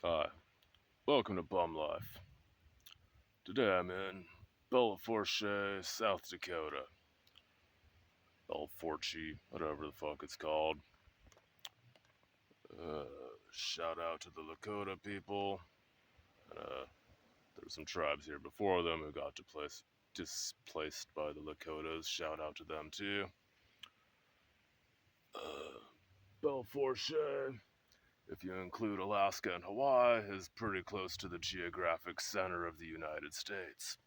Hi, welcome to Bum Life. Today I'm in Belleforche, South Dakota. Belleforche, whatever the fuck it's called. Uh, Shout out to the Lakota people. There's some tribes here before them who got displaced by the Lakotas. Shout out to them too. Belleforche, if you include Alaska and Hawaii, is pretty close to the geographic center of the United States.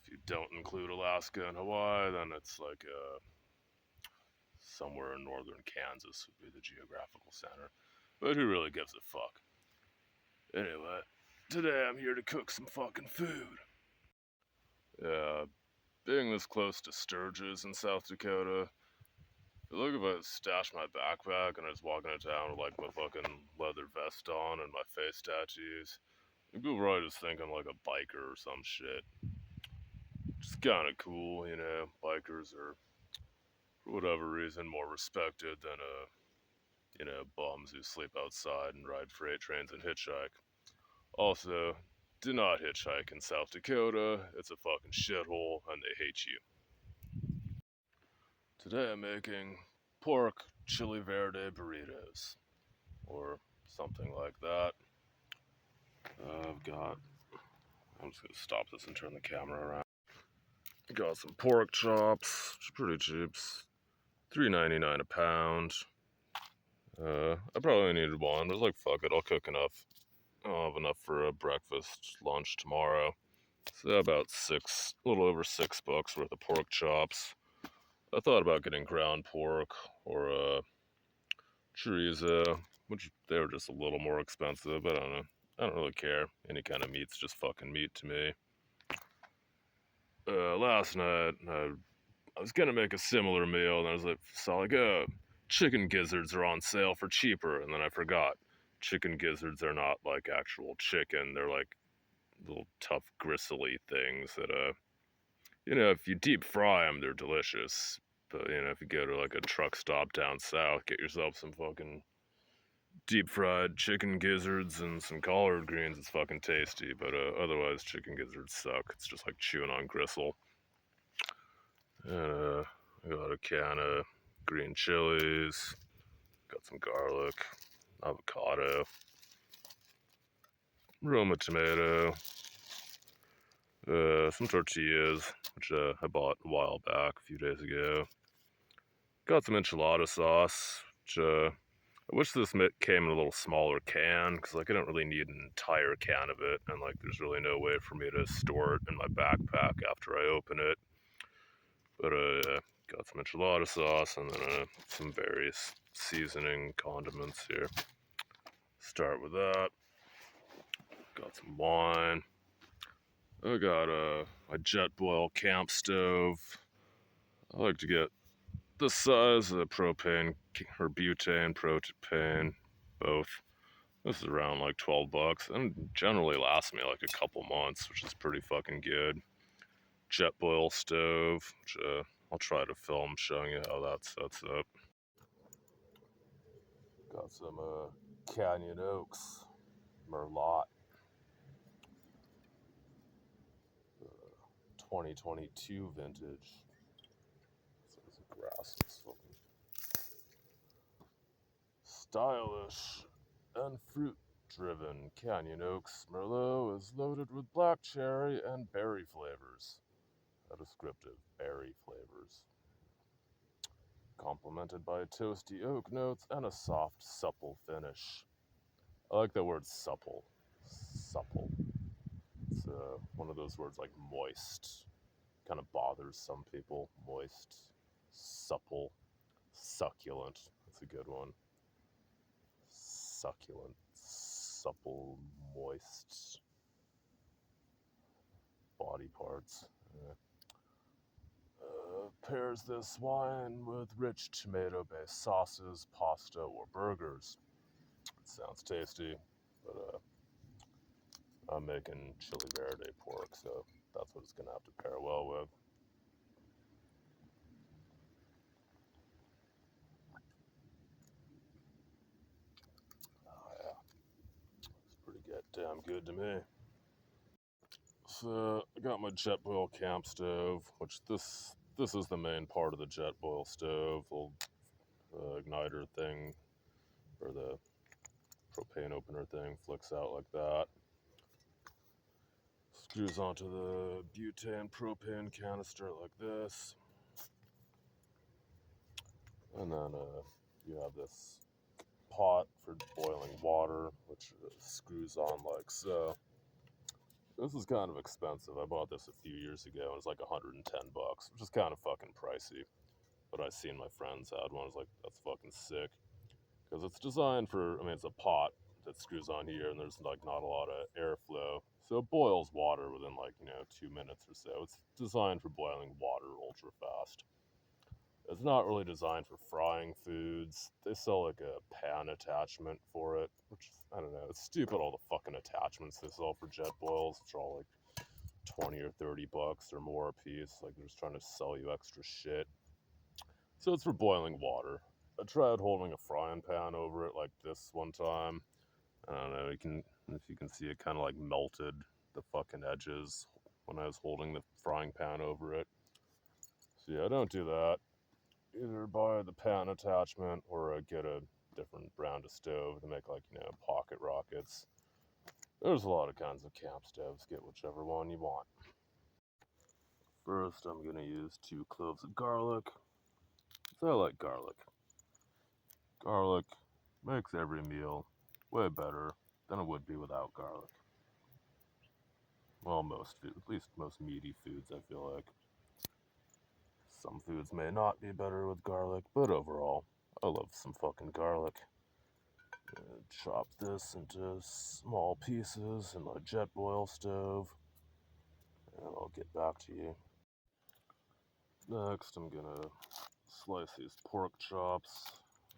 If you don't include Alaska and Hawaii, then it's like somewhere in northern Kansas would be the geographical center. But who really gives a fuck? Anyway, today I'm here to cook some fucking food. Yeah, being this close to Sturgis in South Dakota, I feel like if I stashed my backpack and I was walking into town with like my fucking leather vest on and my face tattoos, people were probably just thinking like a biker or some shit. Just kind of cool, you know. Bikers are, for whatever reason, more respected than bums who sleep outside and ride freight trains and hitchhike. Also, do not hitchhike in South Dakota. It's a fucking shithole and they hate you. Today I'm making pork chili verde burritos. Or something like that. I'm just gonna stop this and turn the camera around. Got some pork chops, which are pretty cheap. $3.99 a pound. I probably needed one. I was like, fuck it, I'll cook enough. I'll have enough for a breakfast, lunch tomorrow. So about a little over $6 worth of pork chops. I thought about getting ground pork or chorizo, which they were just a little more expensive. But I don't know. I don't really care. Any kind of meat's just fucking meat to me. Last night I was gonna make a similar meal, and I was like, chicken gizzards are on sale for cheaper, and then I forgot. Chicken gizzards are not like actual chicken. They're like little tough gristly things that if you deep fry them, they're delicious. But if you go to like a truck stop down south, get yourself some fucking deep fried chicken gizzards and some collard greens. It's fucking tasty. But otherwise, chicken gizzards suck. It's just like chewing on gristle. I got a can of green chilies. Got some garlic, avocado, Roma tomato, some tortillas, which I bought a while back, a few days ago. Got some enchilada sauce, which I wish this came in a little smaller can, because like I don't really need an entire can of it, and like there's really no way for me to store it in my backpack after I open it. But got some enchilada sauce and then some various seasoning condiments here. Start with that. Got some wine. I got my Jetboil camp stove. I like to get the size of the propane or butane, propane, both. This is around like $12 and generally lasts me like a couple months, which is pretty fucking good. Jetboil stove, which I'll try to film showing you how that sets up. Got some Canyon Oaks Merlot 2022 vintage. So there's a grass that's looking stylish and fruit driven. Canyon Oaks Merlot is loaded with black cherry and berry flavors. A descriptive berry flavors. Complemented by toasty oak notes and a soft, supple finish. I like that word supple. Supple. It's one of those words like moist. Kind of bothers some people. Moist, supple, succulent. That's a good one. Succulent, supple, moist body parts. Pairs this wine with rich tomato-based sauces, pasta, or burgers. It sounds tasty, but I'm making chili verde pork, so that's what it's gonna have to pair well with. Oh, yeah. damn good to me. So I got my Jetboil camp stove, which this is the main part of the Jetboil stove, little igniter thing, or the propane opener thing flicks out like that. Screws onto the butane propane canister like this. And then you have this pot for boiling water, which screws on like so. This is kind of expensive. I bought this a few years ago and it's like $110, which is kind of fucking pricey. But I seen my friends had one. I was like, that's fucking sick. Because it's designed for, I mean, it's a pot that screws on here and there's like not a lot of airflow. So it boils water within like, 2 minutes or so. It's designed for boiling water ultra fast. It's not really designed for frying foods. They sell like a pan attachment for it, which, I don't know, it's stupid all the fucking attachments they sell for jet boils, which are all like 20 or 30 bucks or more a piece. Like they're just trying to sell you extra shit. So it's for boiling water. I tried holding a frying pan over it like this one time. I don't know, if you can see it kind of like melted the fucking edges when I was holding the frying pan over it. So yeah, don't do that. Either buy the pan attachment or get a different brand of stove to make like, pocket rockets. There's a lot of kinds of camp stoves. Get whichever one you want. First, I'm going to use 2 cloves of garlic. I like garlic. Garlic makes every meal way better than it would be without garlic. Well, most food, at least most meaty foods, I feel like. Some foods may not be better with garlic, but overall, I love some fucking garlic. Chop this into small pieces in my Jetboil stove, and I'll get back to you. Next, I'm gonna slice these pork chops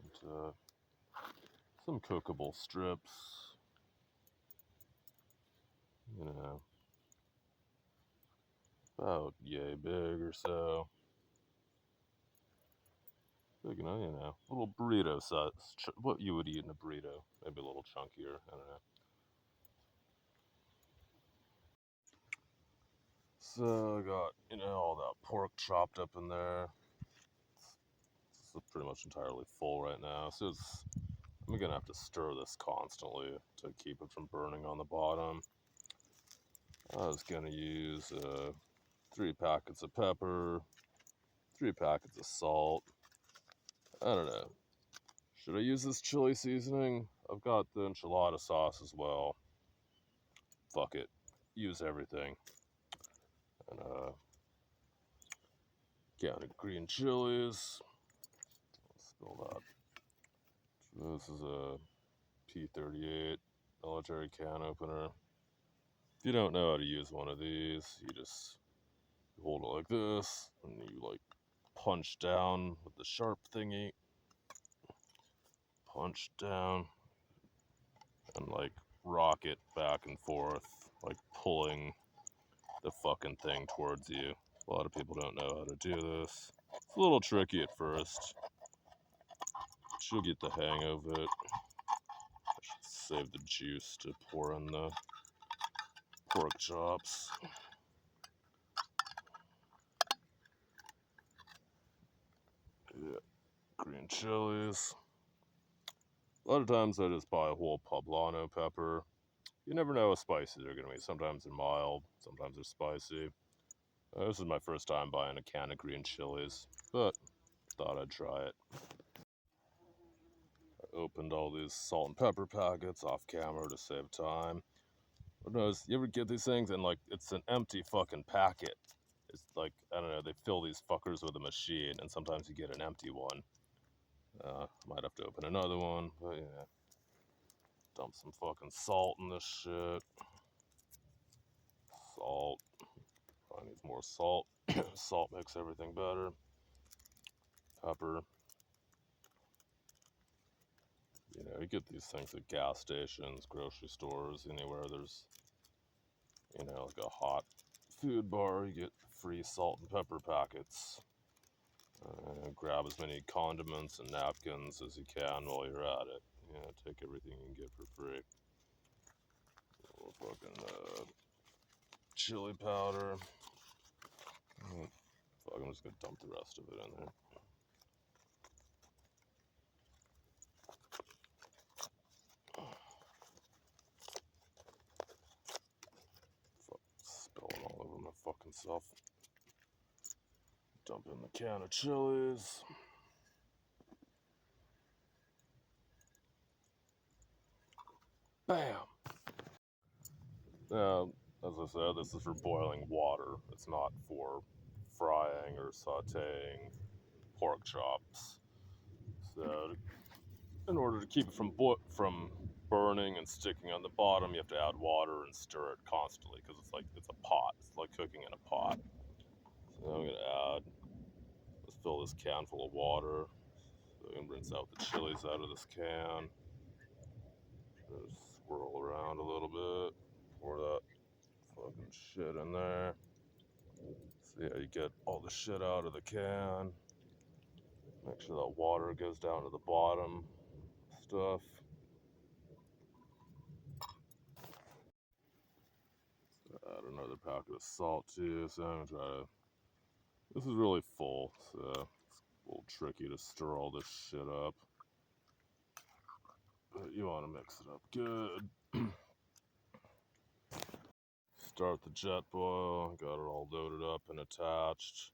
into some cookable strips. About yay big or so. Big enough, little burrito size. What you would eat in a burrito. Maybe a little chunkier, I don't know. So I got, all that pork chopped up in there. It's pretty much entirely full right now. So I'm gonna have to stir this constantly to keep it from burning on the bottom. I was gonna use 3 packets of pepper, 3 packets of salt. I don't know. Should I use this chili seasoning? I've got the enchilada sauce as well. Fuck it. Use everything. And counted green chilies. Let's spill that. This is a P38 military can opener. If you don't know how to use one of these, you just hold it like this, and you like punch down with the sharp thingy. Punch down, and like rock it back and forth, like pulling the fucking thing towards you. A lot of people don't know how to do this. It's a little tricky at first, but you'll get the hang of it. I should save the juice to pour in the pork chops. Yeah, green chilies. A lot of times I just buy a whole poblano pepper. You never know how spicy they're going to be. Sometimes they're mild, sometimes they're spicy. This is my first time buying a can of green chilies, but thought I'd try it. I opened all these salt and pepper packets off camera to save time. But notice, you ever get these things and like it's an empty fucking packet? It's like, I don't know, they fill these fuckers with a machine and sometimes you get an empty one. Might have to open another one, but yeah. Dump some fucking salt in this shit. Salt. Probably needs more salt. Salt makes everything better. Pepper. You get these things at gas stations, grocery stores, anywhere there's, like a hot food bar, you get free salt and pepper packets. Grab as many condiments and napkins as you can while you're at it. Take everything you can get for free. We'll fucking chili powder. Oh, fuck, I'm just gonna dump the rest of it in there. Fuck, spilling all over my fucking self. Dump in the can of chilies. Bam! Now, as I said, this is for boiling water. It's not for frying or sauteing pork chops. So, in order to keep it from burning and sticking on the bottom, you have to add water and stir it constantly because it's a pot. It's like cooking in a pot. So I'm gonna let's fill this can full of water. So I'm gonna rinse out the chilies out of this can. Just swirl around a little bit. Pour that fucking shit in there. See how you get all the shit out of the can. Make sure that water goes down to the bottom stuff. Add another packet of salt too, so I'm gonna try to. This is really full, so it's a little tricky to stir all this shit up. But you want to mix it up good. Start the jet boil, got it all loaded up and attached.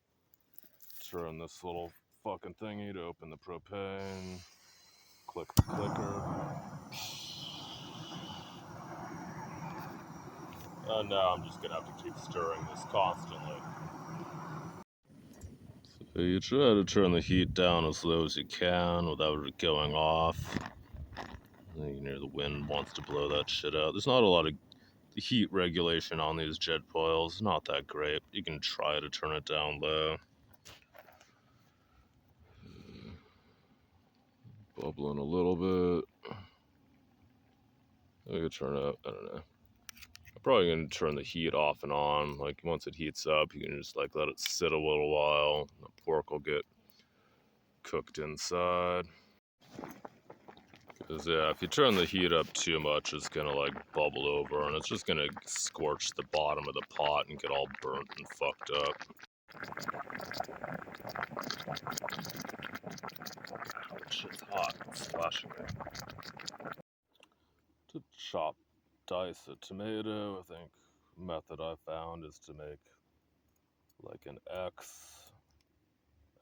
Turn this little fucking thingy to open the propane. Click the clicker. And now I'm just gonna have to keep stirring this constantly. So you try to turn the heat down as low as you can without it going off. You know, the wind wants to blow that shit out. There's not a lot of heat regulation on these jet boils, not that great. You can try to turn it down low. Bubbling a little bit. I could turn it up, I don't know. I'm probably gonna turn the heat off and on. Like once it heats up, you can just like let it sit a little while. The pork will get cooked inside. Because yeah, if you turn the heat up too much, it's gonna like bubble over and it's just gonna scorch the bottom of the pot and get all burnt and fucked up. Shit's hot, it's splashing me. To chop, dice a tomato, I think method I found is to make like an X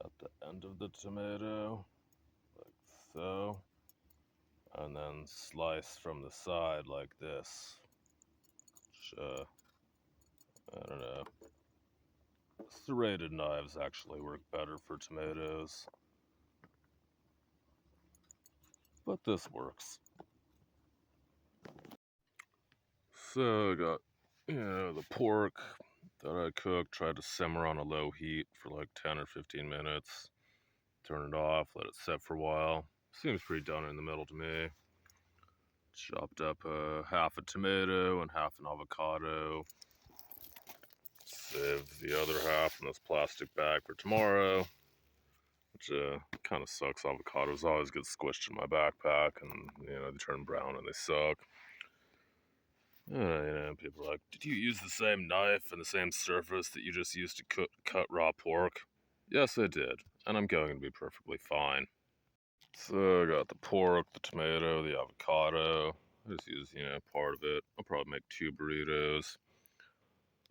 at the end of the tomato, like so, and then slice from the side like this. Which, I don't know. Serrated knives actually work better for tomatoes, but this works. So I got, the pork that I cooked, tried to simmer on a low heat for like 10 or 15 minutes. Turn it off, let it set for a while. Seems pretty done in the middle to me. Chopped up half a tomato and half an avocado. Save the other half in this plastic bag for tomorrow. Which kind of sucks. Avocados always get squished in my backpack and, they turn brown and they suck. People are like, did you use the same knife and the same surface that you just used to cut raw pork? Yes, I did, and I'm going to be perfectly fine. So I got the pork, the tomato, the avocado. I just use, part of it. I'll probably make 2 burritos.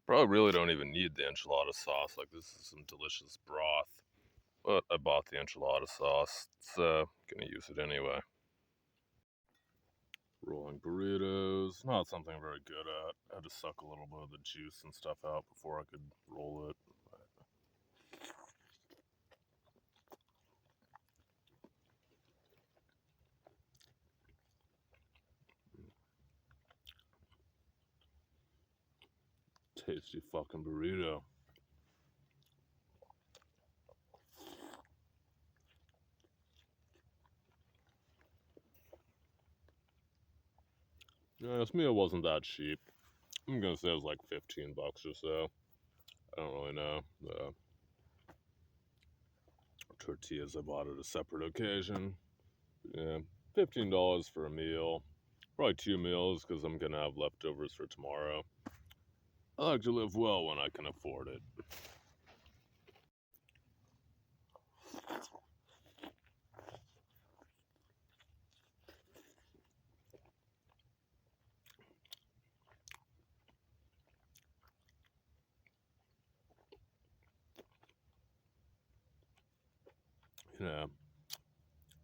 Probably really don't even need the enchilada sauce. Like, this is some delicious broth. But I bought the enchilada sauce, so gonna use it anyway. Rolling burritos, not something I'm very good at. I had to suck a little bit of the juice and stuff out before I could roll it. Tasty fucking burrito. Yeah, this meal wasn't that cheap. I'm gonna say it was like 15 bucks or so. I don't really know. The tortillas I bought at a separate occasion. Yeah, $15 for a meal. Probably 2 meals because I'm gonna have leftovers for tomorrow. I like to live well when I can afford it. You know,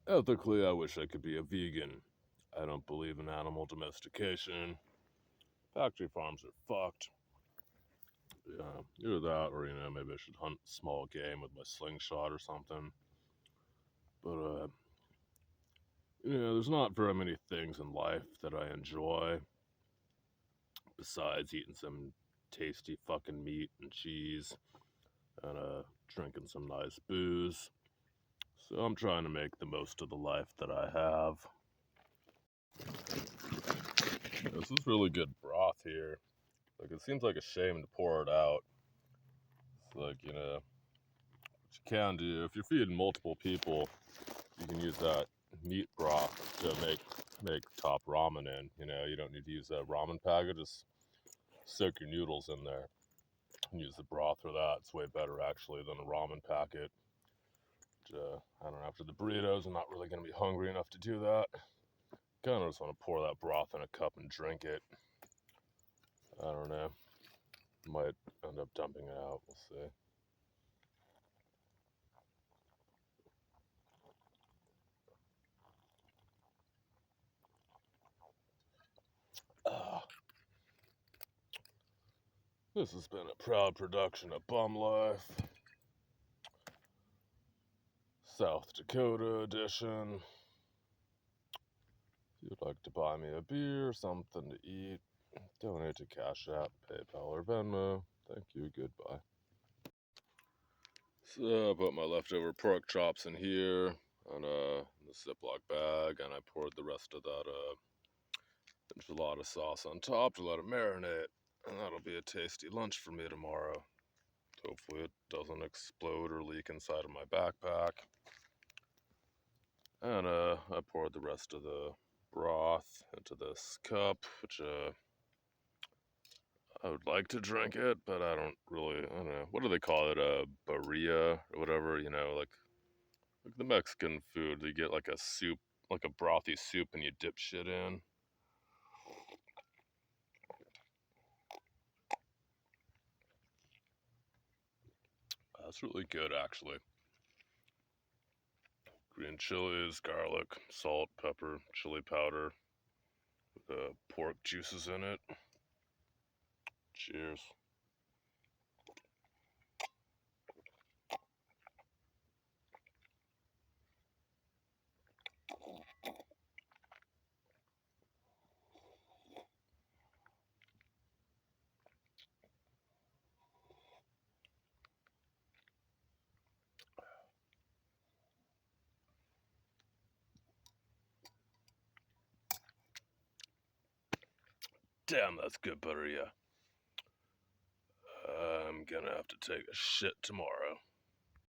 ethically, I wish I could be a vegan. I don't believe in animal domestication. Factory farms are fucked. Yeah, either that or, maybe I should hunt small game with my slingshot or something. But, there's not very many things in life that I enjoy besides eating some tasty fucking meat and cheese and drinking some nice booze. So I'm trying to make the most of the life that I have. This is really good broth here. Like, it seems like a shame to pour it out. It's like, what you can do, if you're feeding multiple people, you can use that meat broth to make top ramen in. You don't need to use that ramen packet. Just soak your noodles in there and use the broth for that. It's way better, actually, than a ramen packet. I don't know, after the burritos, I'm not really going to be hungry enough to do that. Kind of just want to pour that broth in a cup and drink it. I don't know. Might end up dumping it out. We'll see. This has been a proud production of Bum Life. South Dakota edition. If you'd like to buy me a beer, something to eat, donate to Cash App, PayPal, or Venmo. Thank you. Goodbye. So I put my leftover pork chops in here in the Ziploc bag, and I poured the rest of that enchilada sauce on top to let it marinate. And that'll be a tasty lunch for me tomorrow. Hopefully it doesn't explode or leak inside of my backpack. And I poured the rest of the broth into this cup, which I would like to drink it, but I don't know. What do they call it? A barilla or whatever, like the Mexican food. You get like a soup, like a brothy soup, and you dip shit in. That's really good, actually. Green chilies, garlic, salt, pepper, chili powder, with pork juices in it. Cheers. Damn, that's good butter, yeah. I'm gonna have to take a shit tomorrow.